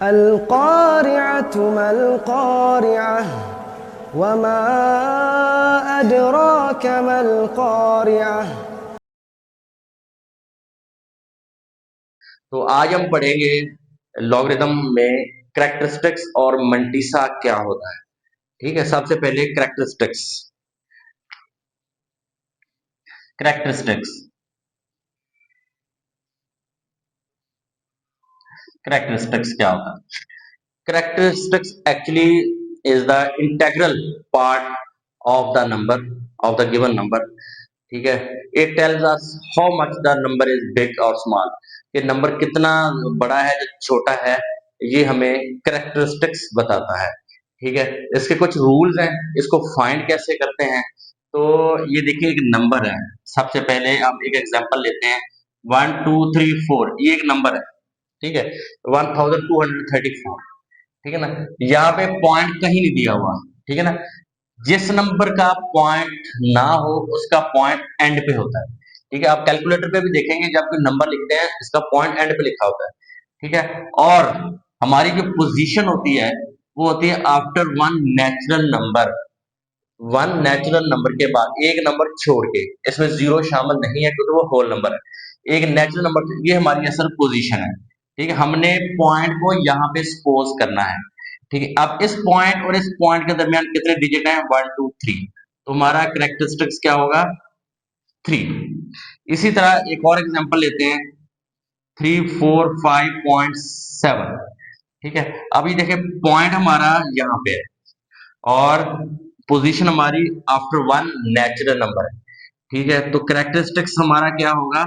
अल क़ारिअतु मल क़ारिअह वमा अदराक मल क़ारिअह। तो आज हम पढ़ेंगे लॉगरिथम में कैरेक्टरिस्टिक्स और मंटीसा क्या होता है। ठीक है, सबसे पहले कैरेक्टरिस्टिक्स कैरेक्टरिस्टिक्स कैरेक्टरिस्टिक्स क्या होता है? Characteristics actually is the integral part of the number of the given number. ठीक है, it tells us how much the number is big और स्मॉल। ये नंबर कितना बड़ा है या छोटा है, ये हमें कैरेक्टरिस्टिक्स बताता है। ठीक है, इसके कुछ रूल्स हैं, इसको फाइंड कैसे करते हैं। तो ये देखिए एक नंबर है, सबसे पहले हम एक एग्जांपल लेते हैं 1 2 3 4, ये एक नंबर है। ठीक है, 1234, ठीक है ना। यहाँ पे पॉइंट कहीं नहीं दिया हुआ, ठीक है ना। जिस नंबर का पॉइंट ना हो उसका पॉइंट एंड पे होता है। ठीक है, आप कैलकुलेटर पे भी देखेंगे जब कोई नंबर लिखते हैं इसका पॉइंट एंड पे लिखा होता है। ठीक है, और हमारी जो पोजीशन होती है वो होती है after one natural number. One natural number के बाद एक नंबर छोड़ के, इसमें जीरो शामिल नहीं है क्योंकि वो होल नंबर है। एक नेचुरल नंबर, ये हमारी असल पोजीशन है। ठीक है, हमने पॉइंट को यहाँ पे सपोज करना है। ठीक है, अब इस पॉइंट और इस पॉइंट के दरमियान कितने डिजिट हैं? 1 2 3। तो हमारा कैरेक्टरिस्टिक्स क्या होगा? 3। इसी तरह एक और एग्जांपल लेते हैं 3 4 5.7। ठीक है, अभी देखिए पॉइंट हमारा यहाँ पे है और पोजीशन हमारी आफ्टर वन नेचुरल नंबर है। ठीक है, तो कैरेक्टरिस्टिक्स हमारा क्या होगा?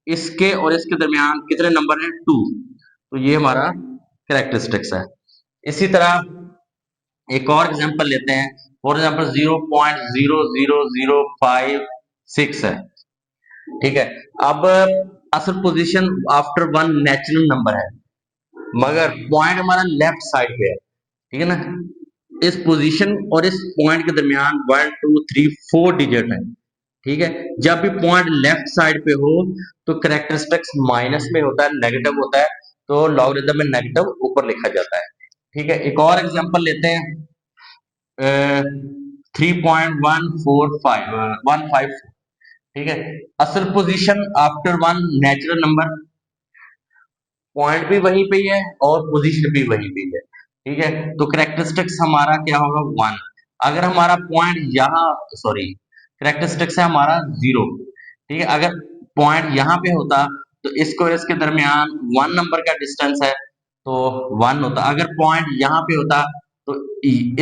इसके और इसके दरमियान कितने नंबर हैं? 2। तो ये हमारा कैरेक्टरिस्टिक्स है। इसी तरह एक और एग्जांपल लेते हैं, फॉर एग्जांपल 0.00056 है। ठीक है, अब असल position after one natural number है मगर पॉइंट हमारा लेफ्ट साइड पे है। ठीक है ना, इस पोजीशन और इस पॉइंट के दरमियान 1 2 3 4 डिजिट है। ठीक है, जब भी पॉइंट लेफ्ट साइड पे हो तो कैरेक्टरिस्टिक्स माइनस में होता है, नेगेटिव होता है, तो लॉगरिथम में नेगेटिव ऊपर लिखा जाता है। ठीक है, एक और एग्जांपल लेते हैं 3.145 ठीक है, असल position after one natural number, point भी वहीं पे ही है और पोजीशन भी वहीं पे ही है। ठीक है, तो कैरेक्टरिस्टिक्स हमारा क्या होगा? 1। अगर हमारा पॉइंट यहाँ, सॉरी, कैरेक्टरिस्टिक्स है हमारा 0। ठीक है, अगर पॉइंट यहाँ पे होता तो इसको और इसके दरमियान 1 नंबर का डिस्टेंस है तो 1 होता। अगर पॉइंट यहाँ पे होता तो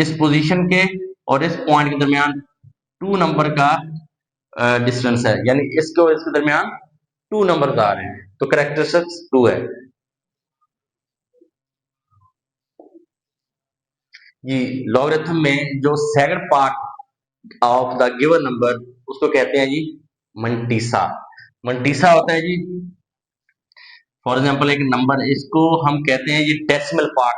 इस पोजीशन के और इस पॉइंट के दरमियान 2 नंबर का डिस्टेंस है, यानी इसके और इसके दरमियान 2 नंबर आ रहे हैं, तो कैरेक्टरिस्टिक्स 2 है। जी, लॉगरिथम में जो second part of the given number उसको कहते हैं जी मंटीसा। मंटीसा होता है जी, फॉर एग्जांपल एक नंबर, इसको हम कहते हैं ये decimal part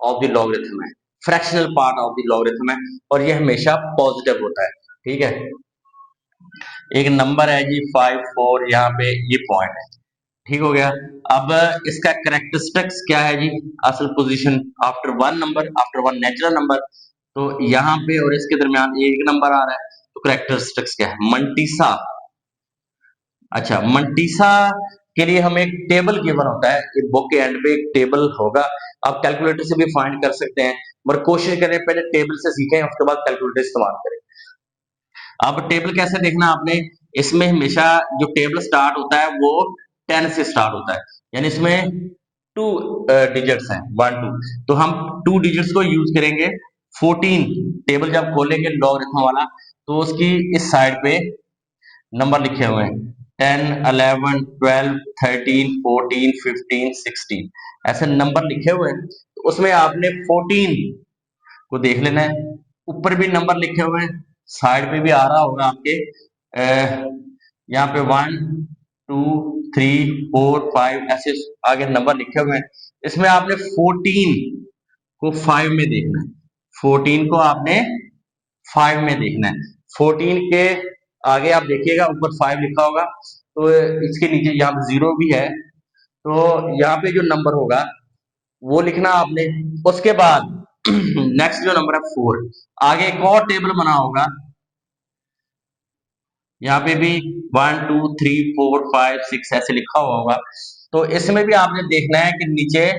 of the logarithm है, fractional part of the logarithm है, और ये हमेशा पॉजिटिव होता है। ठीक है, एक नंबर है जी 5 4, यहाँ पे ये पॉइंट है। ठीक हो गया। अब इसका कैरेक्टरिस्टिक्स क्या है जी? असल position after one number, after one natural number, तो यहाँ पे और इसके दरमियान एक नंबर आ रहा है, तो कैरेक्टरिस्टिक्स क्या है? मंटीसा। अच्छा, मंटीसा के लिए हमें एक टेबल गिवन होता है, एक बुक के एंड पे एक टेबल होगा। आप कैलकुलेटर से भी फाइंड कर सकते हैं, मगर कोशिश करें पहले टेबल से सीखें, उसके बाद कैलकुलेटर इस्तेमाल करें। अब टेबल कैसे देखना आपने? इसमें हमेशा जो टेबल स्टार्ट होता है वो 10 से स्टार्ट होता है, यानी इसमें 2 डिजिट्स हैं, 1 2, तो हम 2 डिजिट्स को यूज करेंगे। 14 टेबल जब खोलेंगे लॉगरिथम वाला तो उसकी इस साइड पे नंबर लिखे हुए हैं 10 11 12 13 14 15 16, ऐसे नंबर लिखे हुए हैं। तो उसमें आपने 14 को देख लेना है, ऊपर भी नंबर लिखे हुए हैं, साइड पे भी आ रहा होगा आपके, यहाँ पे 1 2 3 4 5 ऐसे आगे नंबर लिखे हुए हैं। इसमें आपने 14 को 5 में देखना है, 14 को आपने 5 में देखना है। 14 के आगे आप देखिएगा ऊपर 5 लिखा होगा, तो इसके नीचे यहाँ पे 0 भी है, तो यहाँ पे जो नंबर होगा वो लिखना आपने। उसके बाद नेक्स्ट जो नंबर है 4, आगे एक और टेबल बना होगा, यहाँ पे भी 1 2 3 4 5 6 ऐसे लिखा हुआ होगा। तो इसमें भी आपने देखना है कि नीचे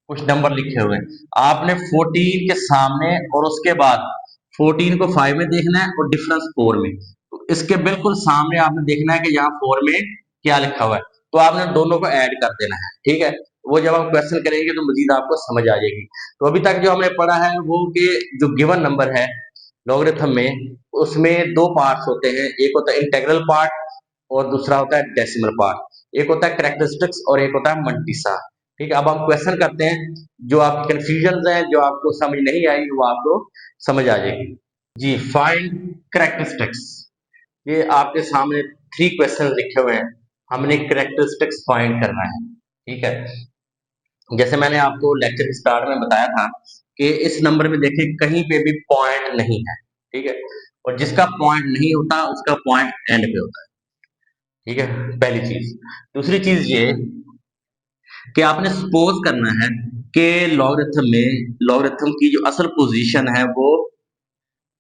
कुछ नंबर लिखे हुए हैं, आपने 14 के सामने और उसके बाद 14 को 5 में देखना है और डिफरेंस 4 में। तो इसके बिल्कुल सामने आपने देखना है कि यहाँ 4 में क्या लिखा हुआ है, तो आपने दोनों को ऐड कर देना है। ठीक है, वो जब हम क्वेश्चन करेंगे तो मजीद आपको समझ आ जाएगी। तो अभी तक जो हमने पढ़ा है वो कि जो गिवन नंबर है लॉगरिथम में, उसमें दो पार्ट्स होते हैं, एक होता है इंटेग्रल पार्ट और दूसरा होता है डेसिमल पार्ट। एक होता है कैरेक्टरिस्टिक्स और एक होता है मल्टीसा। ठीक है, अब हम क्वेश्चन करते हैं, जो आपकी कंफ्यूजन है, जो आपको समझ नहीं आई वो आपको समझ आ जाएगी। जी, फाइंड कैरेक्टरिस्टिक्स, ये आपके सामने 3 क्वेश्चन लिखे हुए हैं, हमने कैरेक्टरिस्टिक्स फाइंड करना है। ठीक है, जैसे मैंने आपको लेक्चर के स्टार्ट में बताया था कि इस नंबर में देखिए कहीं पे भी पॉइंट नहीं है। ठीक है, और जिसका पॉइंट नहीं होता उसका पॉइंट एंड पे होता है। ठीक है, पहली चीज। दूसरी चीज ये कि आपने सपोज करना है कि लॉगरिथम की जो असल पोजीशन है वो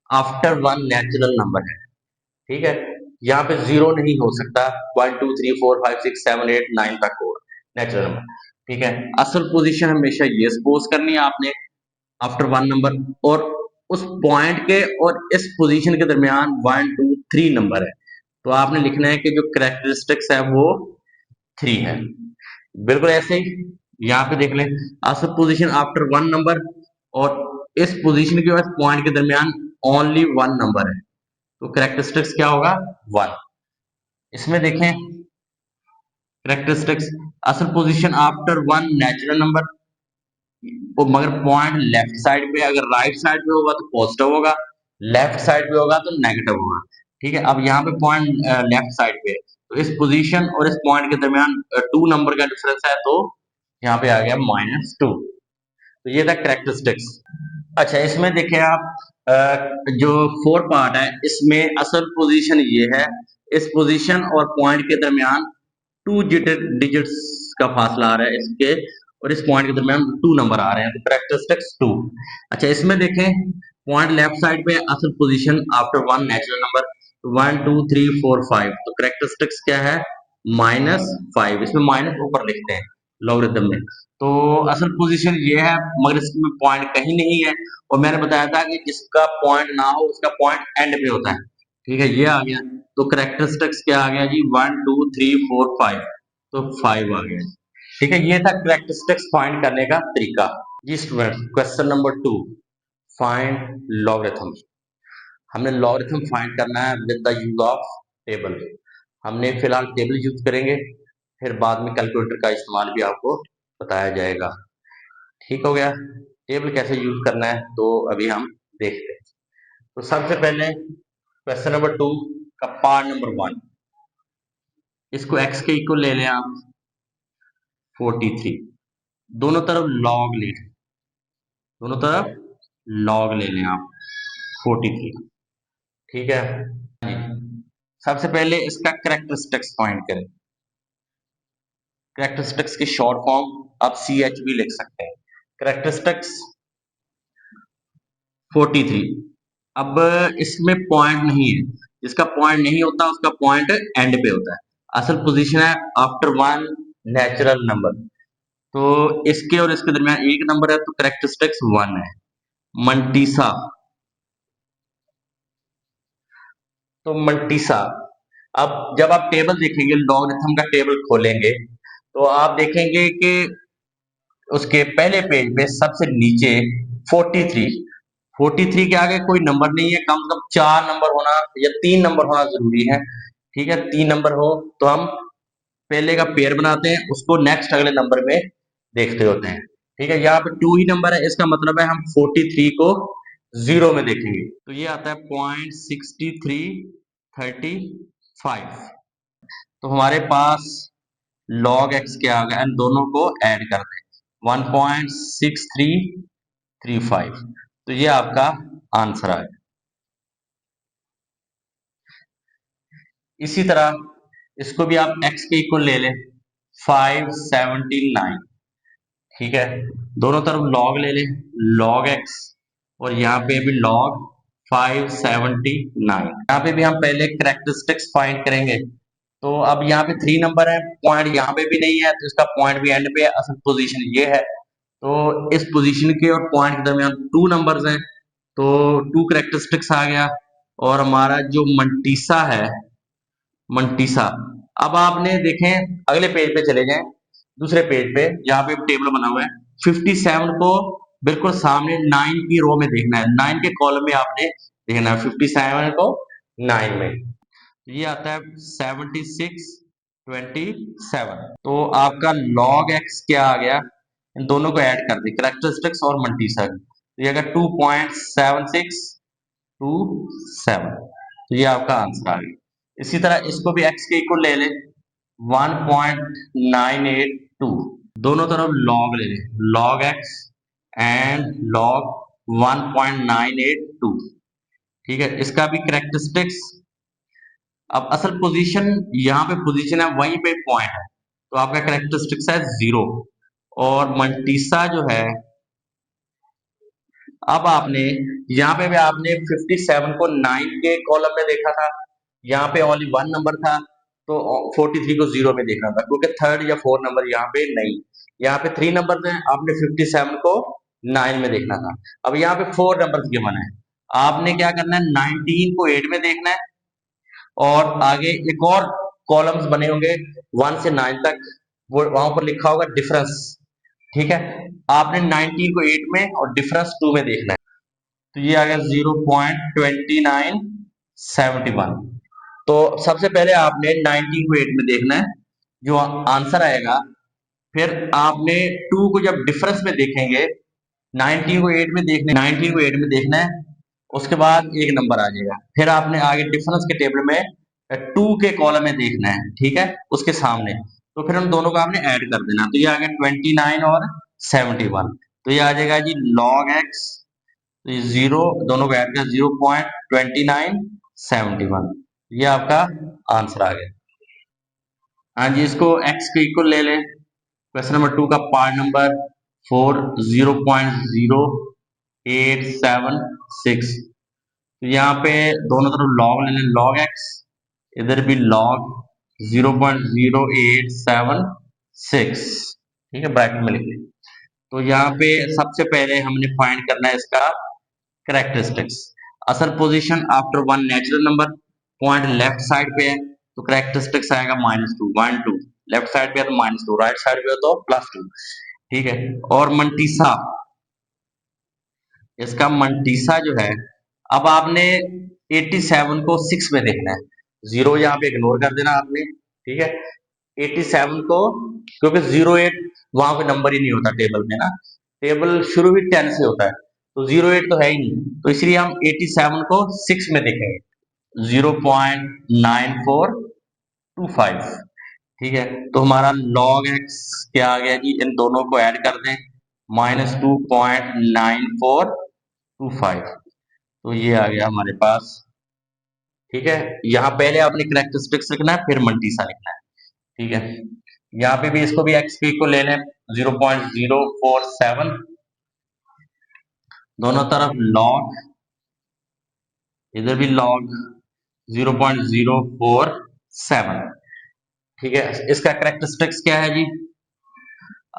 आफ्टर वन नेचुरल नंबर है। ठीक है, यहाँ पे जीरो नहीं हो सकता, 1 2 3 4 5 6 7 8 9 तक हो नेचुरल नंबर। ठीक है, असल पोजीशन हमेशा ये सपोज करनी है आपने आफ्टर वन नंबर, और उस पॉइंट के और इस पोजीशन के दरमियान 1 2 3 नंबर है, तो आपने लिखना है कि जो कैरेक्टरिस्टिक्स है वो 3 है। बिल्कुल ऐसे ही यहाँ पे देख लें, असल पोजीशन आफ्टर वन नंबर और इस पोजीशन के बाद पॉइंट के दरमियान ओनली वन नंबर है, तो कैरेक्टरिस्टिक्स क्या होगा 1। इसमें देखें कैरेक्टरिस्टिक्स, असल position after one natural number, वो मगर पॉइंट लेफ्ट साइड पे, अगर राइट साइड पे होगा तो पॉजिटिव होगा, लेफ्ट साइड पे होगा तो नेगेटिव होगा। ठीक है, अब यहाँ पे पॉइंट लेफ्ट साइड पे, तो इस पोजीशन और इस पॉइंट के दरमियान 2 नंबर का डिफरेंस है, तो यहाँ पे आ गया -2। तो ये था कैरेक्टरिस्टिक्स। अच्छा, इसमें देखें आप जो 4 पार्ट है इसमें असल पोजीशन ये है, इस पोजीशन और पॉइंट के दरमियान 2 डिजिट्स का फासला आ रहा है इसके और इस पॉइंट के दरमियान 2 नंबर आ रहे हैं, तो कैरेक्टरिस्टिक्स 2। अच्छा, इसमें देखें पॉइंट लेफ्ट साइड पे असल position after one natural number 1 2 3 4 5, तो कैरेक्टरिस्टिक्स क्या है -5, इसमें माइनस ऊपर लिखते हैं लॉगरिथम में। तो असल पोजीशन ये है मगर इसमें पॉइंट कहीं नहीं है, और मैंने बताया था कि जिसका पॉइंट ना हो उसका पॉइंट एंड पे होता है। ठीक है, ये आ गया, तो कैरेक्टरिस्टिक्स क्या आ गया जी 1 2 3 4 5, तो 5 आ गया। ठीक है, ये था कैरेक्टरिस्टिक्स फाइंड करने का तरीका। जी students, question number 2, find logarithm. हमने लॉगरिथम फाइंड करना है with the use of table. हमने फिलहाल टेबल यूज करेंगे, फिर बाद में कैलकुलेटर का इस्तेमाल भी आपको बताया जाएगा। ठीक हो गया, टेबल कैसे यूज करना है तो अभी हम देखते हैं। तो सबसे पहले क्वेश्चन नंबर 2 का पार्ट नंबर 1, इसको x के इक्वल ले लें आप 43, दोनों तरफ लॉग ले लें, दोनों तरफ लॉग ले लें आप 43। ठीक है जी, सबसे पहले इसका कैरेक्टरिस्टिक्स फाइंड करें। कैरेक्टरिस्टिक्स की शॉर्ट फॉर्म आप CH भी लिख सकते हैं। कैरेक्टरिस्टिक्स 43, अब इसमें पॉइंट नहीं है, जिसका पॉइंट नहीं होता उसका पॉइंट एंड पे होता है। असल पोजीशन है आफ्टर वन नेचुरल नंबर, तो इसके और इसके दरमियान एक नंबर है, तो कैरेक्टरिस्टिक्स 1 है। मल्टीसा, तो मल्टीसा, अब जब आप टेबल देखेंगे, लॉगरिथम का टेबल खोलेंगे, तो आप देखेंगे कि उसके पहले पेज पे सबसे नीचे 43, 43 के आगे कोई नंबर नहीं है, कम से कम 4 नंबर होना या 3 नंबर होना जरूरी है। ठीक है, 3 नंबर हो तो हम पहले का पेयर बनाते हैं, उसको नेक्स्ट अगले नंबर में देखते होते हैं। ठीक है, यहाँ पे 2 ही नंबर है, इसका मतलब है हम 43 को 0 में देखेंगे, तो ये आता है 0.6335। तो हमारे पास log x क्या आ गया, इन दोनों को ऐड कर दें 1.6335, तो ये आपका आंसर आएगा। इसी तरह इसको भी आप x के इक्वल ले लें 579, ठीक है, दोनों तरफ लॉग ले लें, लॉग एक्स, और यहाँ पे भी लॉग 579। यहाँ पे भी हम पहले करेक्टरिस्टिक्स फाइंड करेंगे। तो अब यहाँ पे 3 नंबर है, पॉइंट यहाँ पे भी नहीं है, तो इसका पॉइंट भी एंड पे है, असल पोजीशन ये है। तो इस पोजीशन के और पॉइंट के दरमियान 2 नंबर्स हैं, तो 2 करेक्टरिस्टिक्स आ गया। और हमारा जो मंटीसा है, मंटीसा, अब आपने देखें अगले पेज पे चले जाएं, दूसरे पेज पे जहाँ पे टेबल बना हुआ है, 57 को बिल्कुल सामने 9 की रो में देखना है, 9 के कॉलम में आपने देखना है 57 को 9 में। ये आता है 7627। तो आपका log x क्या आ गया, इन दोनों को ऐड कर दी, करेक्टरिस्टिक्स और मंटीसा की, तो ये अगर 2.7627, तो ये आपका आंसर आ गया। इसी तरह इसको भी x के इक्वल ले लें, 1.982, दोनों तरफ log ले लें, log x एंड log 1.982, ठीक है। इसका भी करेक्टरिस्टिक्स, अब असल पोजीशन यहाँ पे पोजीशन है, वहीं पे पॉइंट है, तो आपका करेक्टरिस्टिक्स है 0। और मंटीसा जो है, अब आपने यहाँ पे भी आपने 57 को 9 के कॉलम में देखा था, यहाँ पे ओनली 1 नंबर था, तो 43 को 0 में देखना था, क्योंकि 3rd या 4th नंबर यहाँ पे नहीं, यहाँ पे 3 नंबर हैं, आपने 57 को 9 में देखना था। अब यहाँ पे 4 नंबर गिवन है, आपने क्या करना है, 19 को 8 में देखना है, और आगे एक और कॉलम्स बने होंगे 1 से 9 तक, वो वहां पर लिखा होगा डिफरेंस, ठीक है। आपने 19 को 8 में और डिफरेंस 2 में देखना है, तो ये आ गया 0.2971। तो सबसे पहले आपने 19 को 8 में देखना है, जो आंसर आएगा, फिर आपने 2 को जब डिफरेंस में देखेंगे, 19 को 8 में देखना, 19 को 8 में देखना है, उसके बाद एक नंबर आ जाएगा, फिर आपने आगे डिफरेंस के टेबल में 2 के कॉलम में देखना है, ठीक है, उसके सामने, तो फिर उन दोनों को आपने ऐड कर देना, तो ये आ गया 29 और 71, तो ये आ जाएगा जी log x, तो ये 0 दोनों को ऐड कर 0.2971, ये आपका आंसर आ गया। हाँ जी, इसको x के इक्वल ले लें, क्वेश्चन नंबर 2 का पार्ट नंबर 4, 0.0876, तो यहाँ पे दोनों तरफ log ले लें, log x, इधर भी log 0.0876, ठीक है, ब्रैकेट में लिख लें। तो यहाँ पे सबसे पहले हमने फाइंड करना है इसका करेक्टरिस्टिक्स। असल position after one natural number, point left side पे है, तो करेक्टरिस्टिक्स आएगा -2, 1 2, लेफ्ट साइड पे है तो -2, राइट साइड पे हो तो +2, ठीक है। और मंटीसा, इसका मंटीसा जो है, अब आपने 87 को 6 में देखना है, 0 यहाँ पे इग्नोर कर देना आपने, ठीक है। 87 को, क्योंकि 08 वहां पे नंबर ही नहीं होता टेबल में ना, टेबल शुरू ही 10 से होता है, तो 08 तो है ही नहीं, तो इसलिए हम 87 को 6 में देखेंगे, 0.9425, ठीक है। तो हमारा log x क्या आ गया जी, इन दोनों को ऐड कर दें, -2.9425, तो ये आ गया हमारे पास, ठीक है। यहाँ पहले आपने करेक्टरिस्टिक्स लिखना है, फिर मंटीसा लिखना है, ठीक है। यहाँ पे भी इसको भी x को ले लें, 0.047, दोनों तरफ log, इधर भी log 0.047, ठीक है। इसका करेक्टरिस्टिक्स क्या है जी,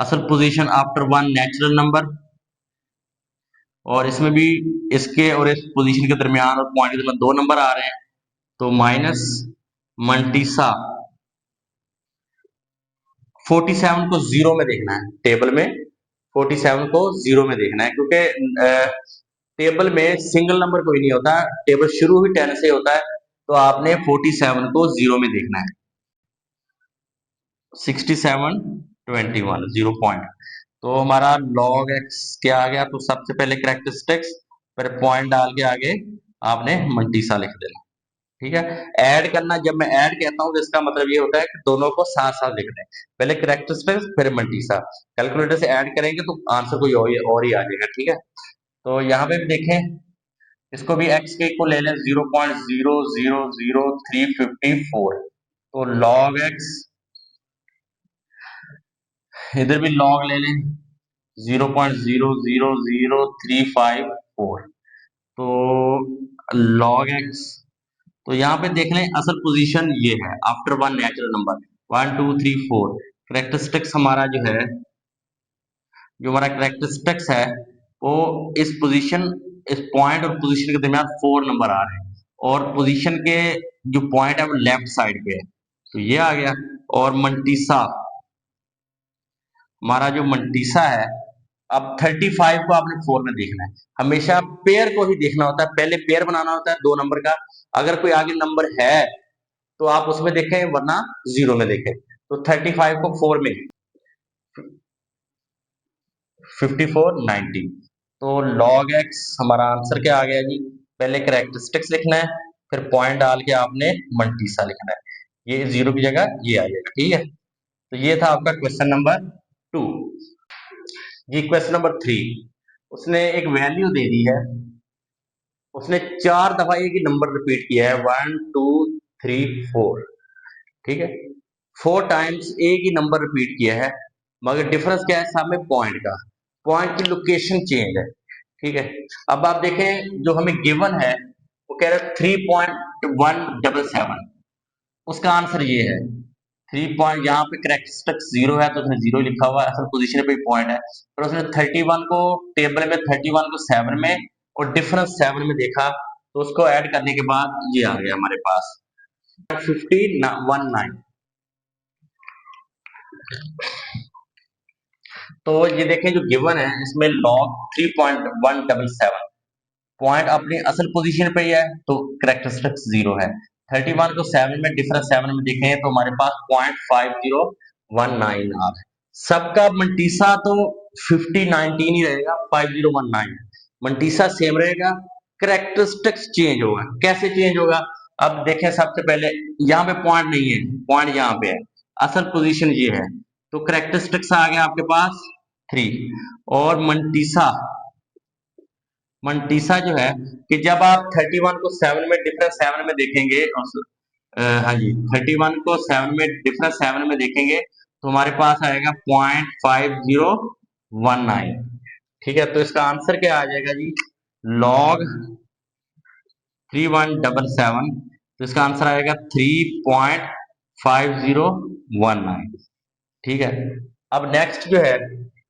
असल position after one natural number, और इसमें भी इसके और इस पोजीशन के दरमियान और पॉइंट के दरमियान 2 नंबर आ रहे हैं, तो माइनस मंटीसा 47 को 0 में देखना है, टेबल में 47 को 0 में देखना है, क्योंकि टेबल में सिंगल नंबर कोई नहीं होता, टेबल शुरू ही 10 से होता है, तो आपने 47 को 0 में देखना है, 6721 0 पॉइंट, तो हमारा log x क्या आ गया, तो सबसे पहले करेक्टरिस्टिक्स, फिर पॉइंट डाल के आगे आपने मंटीसा लिख देना, ठीक है। ऐड करना, जब मैं ऐड कहता हूं तो इसका मतलब ये होता है कि दोनों को साथ साथ लिखना है, पहले करेक्टरिस्टिक्स फिर मंटीसा, कैलकुलेटर से ऐड करेंगे तो आंसर कोई और ही आ जाएगा, ठीक है। तो यहाँ पे भी देखें, इसको भी x के इक्वल ले लें, 0.000354, तो log x, इधर भी log ले लें, 0.000354। तो log x, तो यहाँ पे देख लें असल पोजीशन ये है after one natural number 1 2 3 4। Characteristics हमारा जो है, जो हमारा करेक्टरिस्टिक्स है वो इस पोजीशन, इस पॉइंट और पोजीशन के दरमियान 4 नंबर आ रहे हैं, और पोजीशन के जो पॉइंट है वो लेफ्ट साइड पे है, तो ये आ गया। और मंटीसा, हमारा जो मंटीसा है, अब 35 को आपने 4 में देखना है, हमेशा पेयर को ही देखना होता है, पहले पेयर बनाना होता है 2 नंबर का, अगर कोई आगे नंबर है तो आप उसमें देखें वरना 0 में देखें। तो 35 को 4 में 54 90। तो log x हमारा आंसर क्या आ गया जी, पहले करेक्टरिस्टिक्स लिखना है, फिर पॉइंट डाल के आपने मंटीसा लिखना है, ये 0 की जगह ये आ जाएगा, ठीक है। तो ये था आपका क्वेश्चन नंबर 2 जी। क्वेश्चन नंबर 3, उसने एक वैल्यू दे दी है, उसने 4 दफा एक ही नंबर रिपीट किया है 1 2 3 4, ठीक है। 4 टाइम्स एक ही नंबर रिपीट किया है, मगर डिफरेंस क्या है, सामने पॉइंट का, पॉइंट की लोकेशन चेंज है, ठीक है। अब आप देखें जो हमें गिवन है वो कह रहा है 3.177, उसका आंसर ये है 3 पॉइंट, यहाँ पे करेक्टरिस्टिक्स 0 है तो उसने 0 लिखा हुआ है, असल पोजीशन पे पॉइंट है, पर उसने 31 को टेबल में 31 को 7 में और डिफरेंस 7 में देखा, तो उसको ऐड करने के बाद ये आ गया हमारे पास 5019। तो ये देखें जो गिवन है इसमें log 3.177, पॉइंट अपनी असल पोजीशन पे ही है तो करेक्टरिस्टिक्स 0 है, 31 को 7 में डिफरेंस 7 में देखें तो हमारे पास 0.5019 आ रहा है। सबका मंटीसा तो 5019 ही रहेगा, 5019 मंटीसा सेम रहेगा, करेक्टरिस्टिक्स चेंज होगा। कैसे चेंज होगा, अब देखें सबसे पहले यहाँ पे पॉइंट नहीं है, पॉइंट यहाँ पे है, असल पोजीशन ये है, तो करेक्टरिस्टिक्स आ गया आपके पास 3। और मंटीसा, मंटीसा जो है कि जब आप 31 को 7 में डिफरेंस 7 में देखेंगे, हाँ जी 31 को 7 में डिफरेंस 7 में देखेंगे तो हमारे पास आएगा 0.5019, ठीक है। तो इसका आंसर क्या आ जाएगा जी, log 3177, तो इसका आंसर आएगा 3.5019, ठीक है। अब नेक्स्ट जो है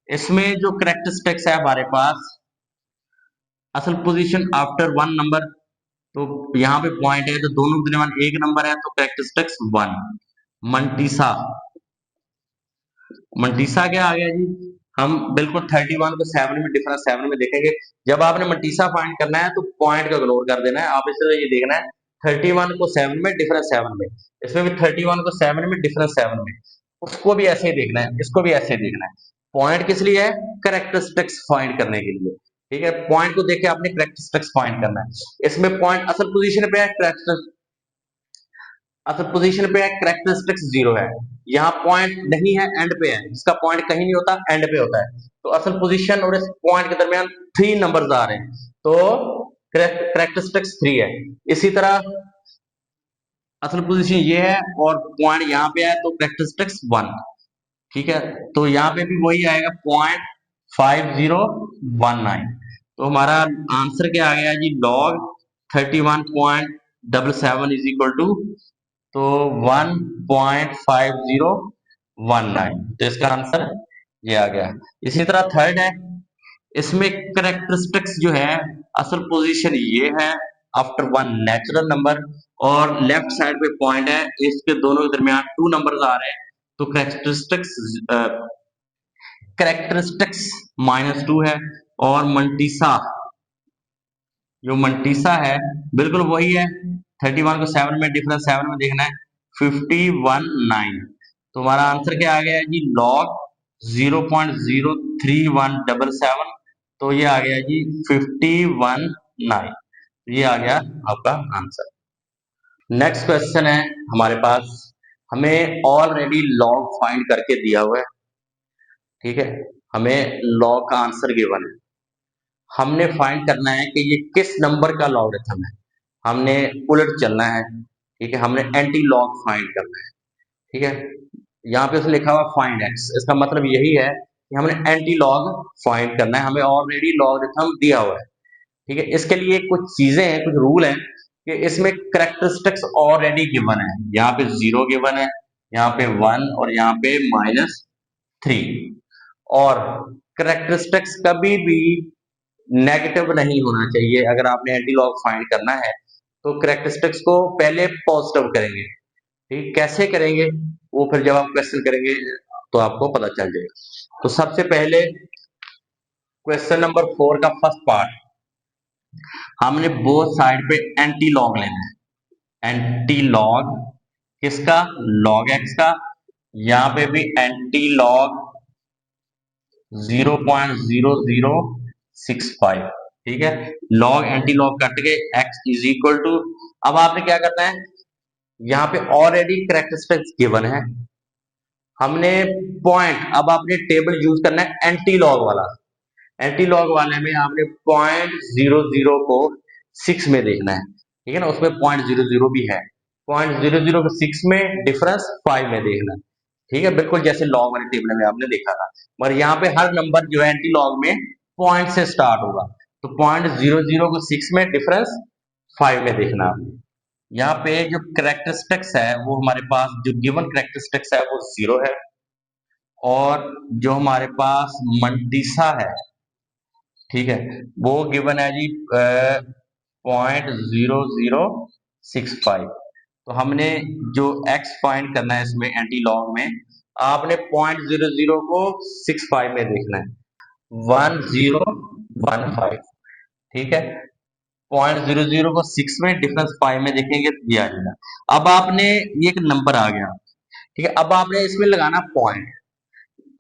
इसमें जो करेक्टरिस्टिक्स है हमारे पास, असल पोजीशन आफ्टर वन नंबर, तो यहाँ पे पॉइंट है तो दोनों के दरमियान एक नंबर है तो करेक्टरिस्टिक्स 1। मंटीसा, मंटीसा क्या आ गया जी, हम बिल्कुल 31 को 7 में डिफरेंस 7 में देखेंगे, जब आपने मंटीसा फाइंड करना है तो पॉइंट को इग्नोर कर देना है, आप इसे ये देखना है 31 को 7 में डिफरेंस 7 में, इसमें भी 31 को 7 में डिफरेंस 7 में, उसको भी ऐसे ही देखना है, इसको भी ऐसे ही देखना है। पॉइंट किस लिए है, करेक्टरिस्टिक्स फाइंड करने के लिए, ठीक है। पॉइंट को देख के आपने करेक्टरिस्टिक्स फाइंड करना है, इसमें पॉइंट असल पोजीशन पे है, असल पोजीशन पे है, करेक्टरिस्टिक्स 0 है, यहाँ पॉइंट नहीं है, एंड पे है, जिसका पॉइंट कहीं नहीं होता एंड पे होता है, तो असल पोजीशन और इस पॉइंट के दरमियान 3 नंबर्स आ रहे हैं, तो करेक्टरिस्टिक्स 3 है। इसी तरह असल पोजीशन ये है और पॉइंट यहाँ पे है तो करेक्टरिस्टिक्स 1, ठीक है। तो यहाँ पे भी वही आएगा 0.5019, तो हमारा आंसर क्या आ गया जी, log 31.77 इज इक्वल टू तो 1.5019, तो इसका आंसर ये आ गया। इसी तरह थर्ड है, इसमें करेक्टरिस्टिक्स जो है असल पोजीशन ये है आफ्टर वन नेचुरल नंबर, और लेफ्ट साइड पे पॉइंट है, इसके दोनों के दरमियान 2 नंबर्स आ रहे हैं, तो करेक्टरिस्टिक्स -2 है। और मंटीसा, जो मंटीसा है बिल्कुल वही है, 31 को 7 में डिफरेंस 7 में देखना है 519, तो हमारा आंसर क्या आ गया जी, log 0.03177, तो ये आ गया जी 519, ये आ गया आपका आंसर। नेक्स्ट क्वेश्चन है हमारे पास, हमें ऑलरेडी log फाइंड करके दिया हुआ है, ठीक है, हमें log का आंसर गिवन है, हमने फाइंड करना है कि ये किस नंबर का लॉगरिथम है, हमने उलट चलना है, ठीक है, हमने एंटी लॉग फाइंड करना है, ठीक है। यहाँ पे उसने लिखा हुआ फाइंड एक्स, इसका मतलब यही है कि हमने एंटी लॉग फाइंड करना है, हमें ऑलरेडी लॉगरिथम दिया हुआ है। ठीक है, इसके लिए कुछ चीजें हैं, कुछ रूल हैं कि इसमें करेक्टरिस्टिक्स ऑलरेडी गिवन है। यहाँ पे 0 गिवन है, यहाँ पे 1 और यहाँ पे -3। और करेक्टरिस्टिक्स कभी भी नेगेटिव नहीं होना चाहिए। अगर आपने एंटी लॉग फाइंड करना है तो करेक्टरिस्टिक्स को पहले पॉजिटिव करेंगे। ठीक, कैसे करेंगे वो फिर जब आप क्वेश्चन करेंगे तो आपको पता चल जाएगा। तो सबसे पहले क्वेश्चन नंबर 4 का फर्स्ट पार्ट, हमने बोथ साइड पे एंटी लॉग लेना है। एंटी लॉग किसका? लॉग एक्स का। यहाँ पे भी एंटी लॉग 0.0065। ठीक है, लॉग एंटी लॉग कट के x इज इक्वल टू, अब आपने क्या करना है, यहाँ पे ऑलरेडी करेक्टरिस्टिक्स गिवन है, हमने पॉइंट, अब आपने टेबल यूज करना है एंटी लॉग वाला। एंटी लॉग वाले में आपने 0.00 को 6 में देखना है। ठीक है ना, उसमें 0.00 भी है, 0.00 को 6 में डिफरेंस 5 में देखना है। ठीक है, बिल्कुल जैसे लॉग वाले टेबल में आपने देखा था, मगर यहाँ पे हर नंबर जो है एंटी लॉग में पॉइंट से स्टार्ट होगा। तो 0.00 को 6 में डिफरेंस 5 में देखना आपने। यहाँ पे जो करेक्टरिस्टिक्स है वो हमारे पास, जो गिवन करेक्टरिस्टिक्स है वो 0 है, और जो हमारे पास मंटीसा है, ठीक है, वो गिवन है जी 0.0065। तो हमने जो x फाइंड करना है इसमें एंटी लॉग में, आपने 0.00 को 65 में देखना है, 1015। ठीक है, 0.00 को 6 में डिफरेंस 5 में देखेंगे तो ये आ जाएगा। अब आपने, ये एक नंबर आ गया, ठीक है, अब आपने इसमें लगाना पॉइंट।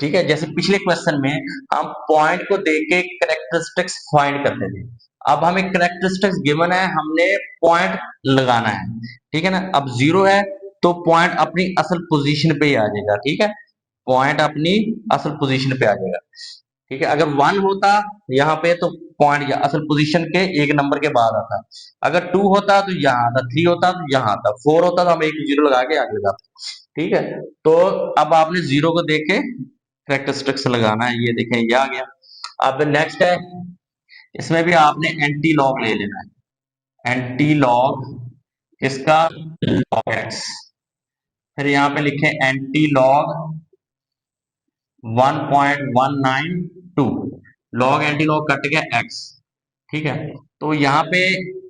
ठीक है, जैसे पिछले क्वेश्चन में हम पॉइंट को देख के करेक्टरिस्टिक्स फाइंड करते थे, अब हमें करेक्टरिस्टिक्स गिवन है, हमने पॉइंट लगाना है। ठीक है ना, अब 0 है तो पॉइंट अपनी असल पोजीशन पे ही आ जाएगा। ठीक है, पॉइंट अपनी असल पोजीशन पे आ जाएगा। ठीक है, अगर 1 होता यहाँ पे तो पॉइंट असल पोजीशन के एक नंबर के बाद आता, अगर 2 होता तो यहाँ आता, 3 होता तो यहाँ आता, 4 होता तो हम एक 0 लगा के आगे लगाते। ठीक है, तो अब आपने 0 को देख के करेक्टरिस्टिक्स लगाना है, ये देखें ये आ गया। अब नेक्स्ट है, इसमें भी आपने एंटी लॉग ले लेना है। एंटी लॉग किसका? Log x. फिर यहाँ पे लिखे anti log 1.192, log anti log cut गया एक्स। ठीक है, तो यहाँ पे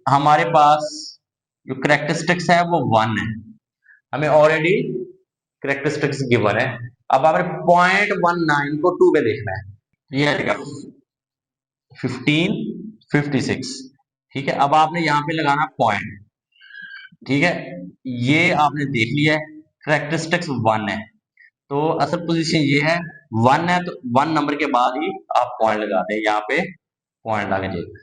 हमारे पास जो करेक्टरिस्टिक्स है वो 1 है, हमें ऑलरेडी करेक्टरिस्टिक्स गिवन है। अब आपने 0.19 को 2 में देखना है, ये आएगा 1556। ठीक है, अब आपने यहाँ पे लगाना पॉइंट। ठीक है, ये आपने देख लिया है, करेक्टरिस्टिक्स 1 है, तो असल पोजीशन ये है, 1 है तो 1 नंबर के बाद ही आप पॉइंट लगाते हैं, यहाँ पे पॉइंट लग जाएगा।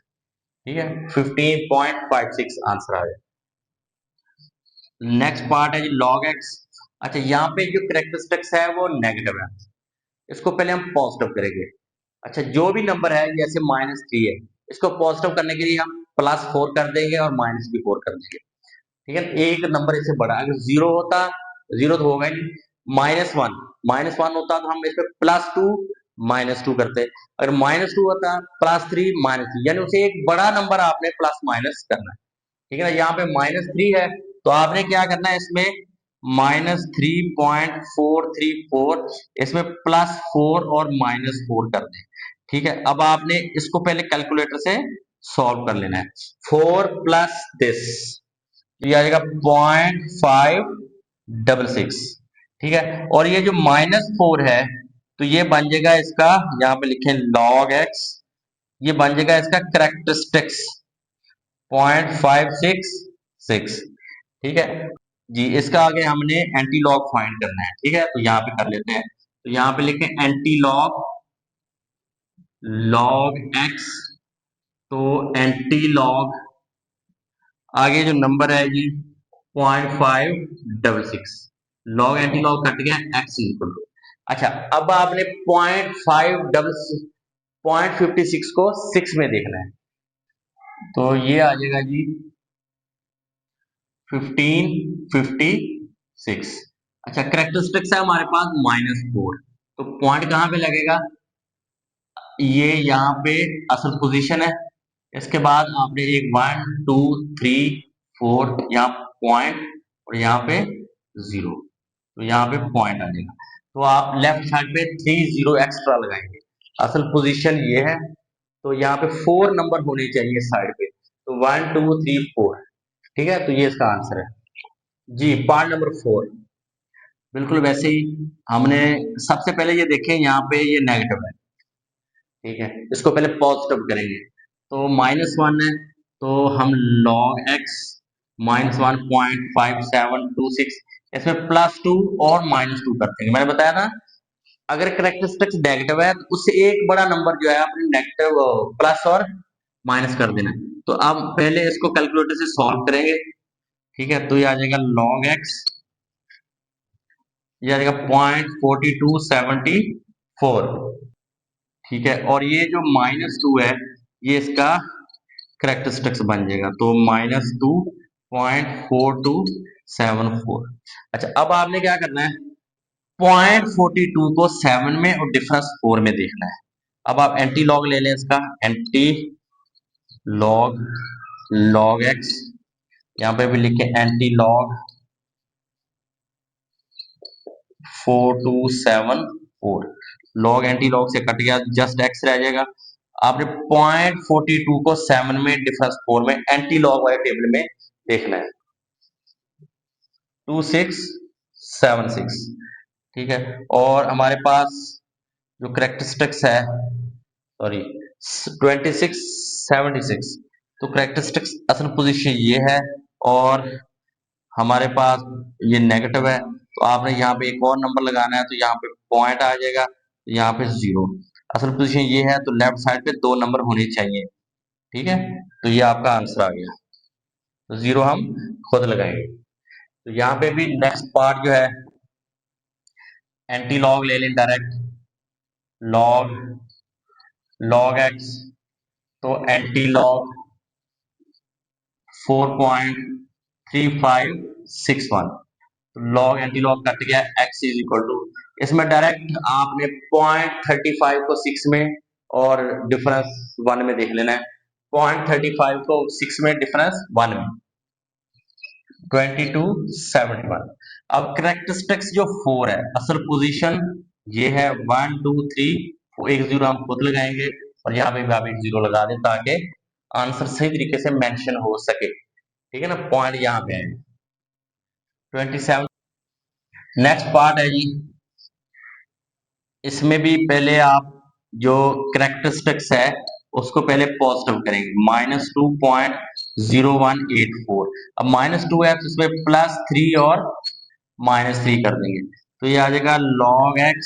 ठीक है, 15.56 आंसर आ जाए। नेक्स्ट पार्ट है जी लॉग एक्स। अच्छा, यहाँ पे जो करेक्टरिस्टिक्स है वो नेगेटिव है, इसको पहले हम पॉजिटिव करेंगे। अच्छा, जो भी नंबर है जैसे -3 है, इसको पॉजिटिव करने के लिए हम +4 कर देंगे और -4 कर देंगे। ठीक है, एक नंबर इससे बड़ा, अगर 0 होता, 0 तो होगा ही नहीं, -1 होता तो हम इस पे +2 -2 करते, अगर -2 होता +3 -3, यानी उसे एक बड़ा नंबर आपने प्लस माइनस करना है। ठीक है ना, यहाँ पे -3 है तो आपने क्या करना है, इसमें -3.434, इसमें +4 और -4 कर दें। ठीक है, अब आपने इसको पहले कैलकुलेटर से सॉल्व कर लेना है, 4 प्लस दिस, तो ये आ जाएगा 0.566। ठीक है, और ये जो -4 है तो ये बन जाएगा इसका, यहाँ पे लिखें log x, ये बन जाएगा इसका करेक्टरिस्टिक्स 0.566। ठीक है जी, इसका आगे हमने एंटी लॉग फाइंड करना है। ठीक है, तो यहाँ पे कर लेते हैं, तो यहाँ पे लिखें एंटी लॉग x, तो एंटी लॉग आगे जो नंबर है जी 0.566, लॉग एंटी लॉग कट गया x इक्वल टू। अच्छा, अब आपने 0.56 को 6 में देखना है, तो ये आ जाएगा जी 1556। अच्छा, करेक्टरिस्टिक्स है हमारे पास -4, तो पॉइंट कहां पे लगेगा? ये यहाँ पे असल पोजीशन है। इसके बाद आपने एक 1 2 3 4 यहाँ पॉइंट और यहाँ पे 0, तो यहाँ पे पॉइंट आ जाएगा। तो आप लेफ्ट साइड पे 3 0 एक्स्ट्रा लगाएंगे। असल पोजीशन ये है, तो यहाँ पे 4 नंबर होने चाहिए साइड पे, तो 1 2 3 4। ठीक है, तो ये इसका आंसर है जी, पार्ट नंबर 4। बिल्कुल वैसे ही हमने सबसे पहले ये देखें, यहाँ पे ये नेगेटिव है, ठीक है, इसको पहले पॉजिटिव करेंगे। तो -1 है, तो हम log x -1.5726 इसमें +2 और -2 कर देंगे। मैंने बताया था अगर कैरेक्टरिस्टिक्स नेगेटिव है तो उससे एक बड़ा नंबर जो है आपने नेगेटिव प्लस और माइनस कर देना है। तो अब पहले इसको कैलकुलेटर से सॉल्व करेंगे, ठीक है, तो ये आ जाएगा log x, ये आ जाएगा 0.4274, ठीक है, और ये जो -2 है ये इसका कैरेक्टरिस्टिक्स बन जाएगा, तो -2.4274। अच्छा, अब आपने क्या करना है, 0.42 को 7 में और डिफरेंस 4 में देखना है। अब आप एंटी लॉग ले लें इसका, एंटी लॉग एक्स, यहाँ पे भी लिखे anti log 4274। Log anti log से कट गया, जस्ट एक्स रह जाएगा। आपने 0.42 को 7 में डिफरेंस 4 में एंटी लॉग वाले टेबल में देखना है, 2676, ठीक है। और हमारे पास जो करेक्टरिस्टिक्स है, सॉरी 2676, तो करेक्टरिस्टिक्स असल पोजीशन ये है और हमारे पास ये नेगेटिव है, तो आपने यहाँ पे एक और नंबर लगाना है, तो यहाँ पे पॉइंट आ जाएगा, यहाँ पे 0। असल पोजीशन ये है, तो लेफ्ट साइड पे 2 नंबर होने चाहिए, ठीक है, तो ये आपका आंसर आ गया, तो 0 हम खुद लगाएंगे। तो यहाँ पे भी नेक्स्ट पार्ट जो है एंटी लॉग ले लें डायरेक्ट, लॉग एक्स, तो anti log 4.3561, log anti log cut गया, x इज इक्वल टू, इसमें डायरेक्ट आपने 0.35 को 6 में और डिफरेंस 1 में देख लेना है। 0.35 को 6 में डिफरेंस 1 में 2271। अब करेक्टरिस्टिक्स जो 4 है, असल पोजीशन ये है 1 2 3, एक 0 हम खुद लगाएंगे और यहाँ पे भी आप एक 0 लगा दें ताकि आंसर सही तरीके से मेंशन हो सके, ठीक है ना। पॉइंट यहाँ पे है 27। नेक्स्ट पार्ट है जी, इसमें भी पहले आप जो करेक्टरिस्टिक्स है उसको पहले पॉजिटिव करेंगे, -2.0184। अब -2 है तो इसमें +3 और -3 कर देंगे, तो ये आ जाएगा log x।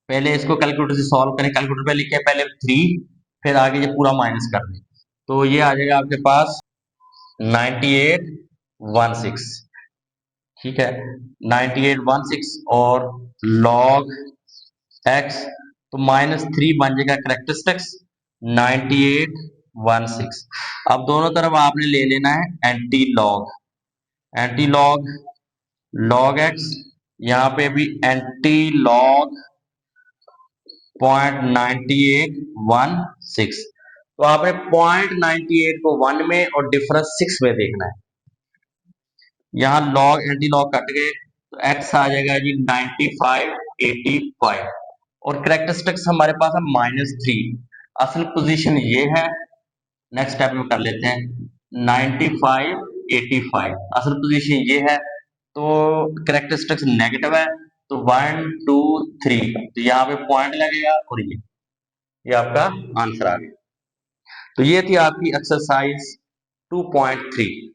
पहले इसको कैलकुलेटर से सॉल्व करें, कैलकुलेटर पे लिखे पहले 3, फिर आगे ये पूरा माइनस कर दें, तो ये आ जाएगा आपके पास 9816, ठीक है, 9816 और log x, तो -3 बन जाएगा करेक्टरिस्टिक्स 9816। अब दोनों तरफ आपने ले लेना है एंटी लॉग log x, यहाँ पे भी एंटी लॉग 0.9816, तो आपने 0.98 को 1 में और डिफरेंस 6 में देखना है। यहाँ लॉग एंटी लॉग कट गए, तो x आ जाएगा जी 9585 और करेक्टरिस्टिक्स हमारे पास है -3। असल पोजीशन ये है, नेक्स्ट स्टेप में कर लेते हैं 9585, असल पोजीशन ये है, तो करेक्टरिस्टिक्स नेगेटिव है, तो 1 2 3, तो यहाँ पे पॉइंट लगेगा और ये आपका आंसर आ गया। तो ये थी आपकी एक्सरसाइज 2.3।